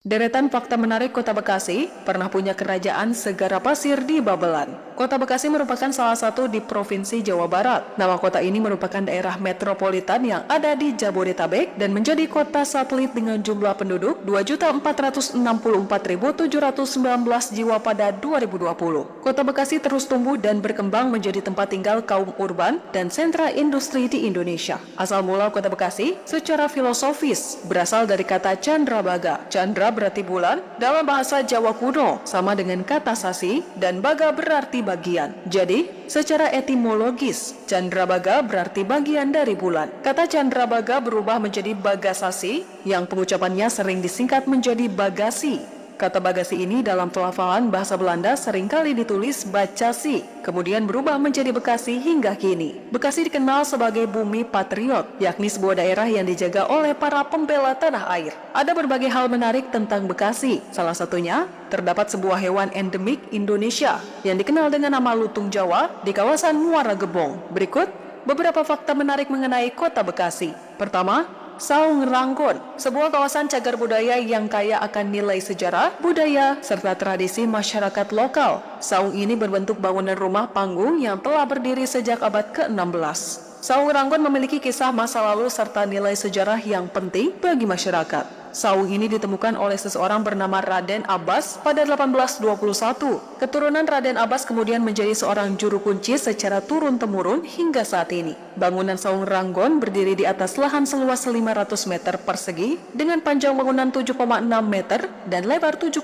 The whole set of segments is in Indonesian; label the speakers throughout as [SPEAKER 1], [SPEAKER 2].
[SPEAKER 1] Deretan fakta menarik Kota Bekasi pernah punya kerajaan segara pasir di Babelan. Kota Bekasi merupakan salah satu di Provinsi Jawa Barat. Nama kota ini merupakan daerah metropolitan yang ada di Jabodetabek dan menjadi kota satelit dengan jumlah penduduk 2.464.719 jiwa pada 2020. Kota Bekasi terus tumbuh dan berkembang menjadi tempat tinggal kaum urban dan sentra industri di Indonesia. Asal mula Kota Bekasi secara filosofis berasal dari kata Candrabaga. Candra berarti bulan dalam bahasa Jawa kuno, sama dengan kata sasi, dan baga berarti bagian. Jadi, secara etimologis, Candrabaga berarti bagian dari bulan. Kata Candrabaga berubah menjadi bagasasi, yang pengucapannya sering disingkat menjadi bagasi. Kata bagasi ini dalam pelafalan bahasa Belanda seringkali ditulis bacasi, kemudian berubah menjadi Bekasi hingga kini. Bekasi dikenal sebagai bumi patriot, yakni sebuah daerah yang dijaga oleh para pembela tanah air. Ada berbagai hal menarik tentang Bekasi, salah satunya terdapat sebuah hewan endemik Indonesia yang dikenal dengan nama lutung Jawa di kawasan Muara Gebong. Berikut beberapa fakta menarik mengenai Kota Bekasi. Pertama, Saung Ranggon, sebuah kawasan cagar budaya yang kaya akan nilai sejarah, budaya, serta tradisi masyarakat lokal. Saung ini berbentuk bangunan rumah panggung yang telah berdiri sejak abad ke-16. Saung Ranggon memiliki kisah masa lalu serta nilai sejarah yang penting bagi masyarakat. Saung ini ditemukan oleh seseorang bernama Raden Abbas pada 1821. Keturunan Raden Abbas kemudian menjadi seorang juru kunci secara turun-temurun hingga saat ini. Bangunan Saung Ranggon berdiri di atas lahan seluas 500 meter persegi dengan panjang bangunan 7,6 meter dan lebar 7,2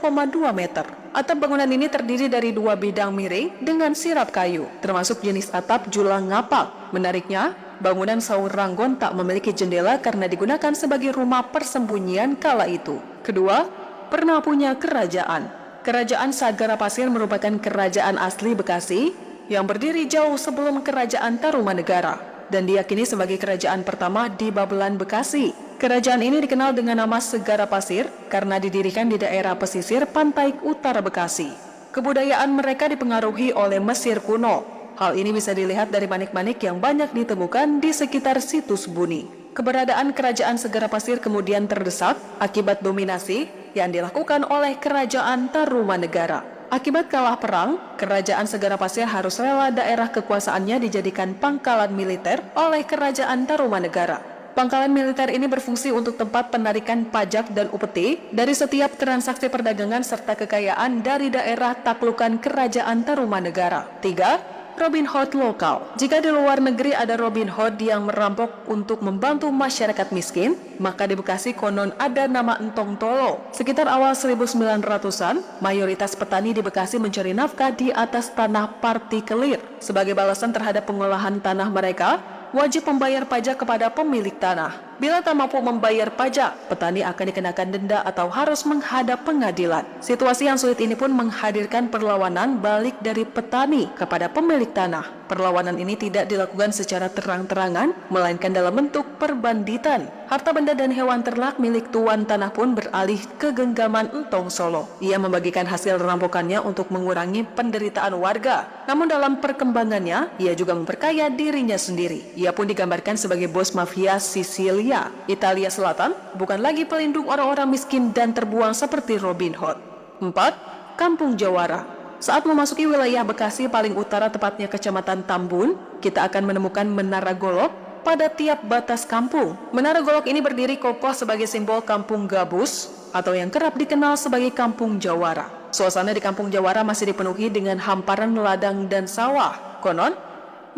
[SPEAKER 1] meter. Atap bangunan ini terdiri dari dua bidang miring dengan sirap kayu, termasuk jenis atap julang ngapak. Menariknya, bangunan Saung Ranggon tak memiliki jendela karena digunakan sebagai rumah persembunyian kala itu. Kedua, pernah punya kerajaan. Kerajaan Sagara Pasir merupakan kerajaan asli Bekasi yang berdiri jauh sebelum kerajaan Tarumanegara dan diyakini sebagai kerajaan pertama di Babelan Bekasi. Kerajaan ini dikenal dengan nama Segara Pasir karena didirikan di daerah pesisir pantai utara Bekasi. Kebudayaan mereka dipengaruhi oleh Mesir kuno. Hal ini bisa dilihat dari manik-manik yang banyak ditemukan di sekitar situs Buni. Keberadaan kerajaan Segara Pasir kemudian terdesak akibat dominasi yang dilakukan oleh kerajaan Tarumanegara. Akibat kalah perang, kerajaan Segara Pasir harus rela daerah kekuasaannya dijadikan pangkalan militer oleh kerajaan Tarumanegara. Pangkalan militer ini berfungsi untuk tempat penarikan pajak dan upeti dari setiap transaksi perdagangan serta kekayaan dari daerah taklukan kerajaan Tarumanegara. 3. Robin Hood lokal. Jika di luar negeri ada Robin Hood yang merampok untuk membantu masyarakat miskin, maka di Bekasi konon ada nama Entong Tolo. Sekitar awal 1900-an, mayoritas petani di Bekasi mencari nafkah di atas tanah partikelir. Sebagai balasan terhadap pengolahan tanah mereka, wajib membayar pajak kepada pemilik tanah. Bila tak mampu membayar pajak, petani akan dikenakan denda atau harus menghadap pengadilan. Situasi yang sulit ini pun menghadirkan perlawanan balik dari petani kepada pemilik tanah. Perlawanan ini tidak dilakukan secara terang-terangan, melainkan dalam bentuk perbanditan. Harta benda dan hewan ternak milik tuan tanah pun beralih ke genggaman Entong Solo. Ia membagikan hasil rampokannya untuk mengurangi penderitaan warga. Namun dalam perkembangannya, ia juga memperkaya dirinya sendiri. Ia pun digambarkan sebagai bos mafia Sisilia, Italia Selatan, bukan lagi pelindung orang-orang miskin dan terbuang seperti Robin Hood. 4. Kampung Jawara. Saat memasuki wilayah Bekasi paling utara, tepatnya Kecamatan Tambun, kita akan menemukan Menara Golok pada tiap batas kampung. Menara Golok ini berdiri kokoh sebagai simbol Kampung Gabus atau yang kerap dikenal sebagai Kampung Jawara. Suasana di Kampung Jawara masih dipenuhi dengan hamparan ladang dan sawah. Konon,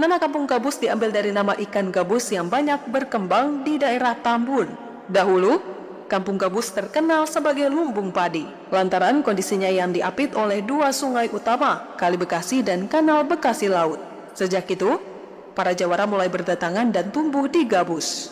[SPEAKER 1] nama Kampung Gabus diambil dari nama ikan gabus yang banyak berkembang di daerah Tambun. Dahulu, Kampung Gabus terkenal sebagai lumbung padi, lantaran kondisinya yang diapit oleh dua sungai utama, Kali Bekasi dan Kanal Bekasi Laut. Sejak itu, para Jawara mulai berdatangan dan tumbuh di Gabus.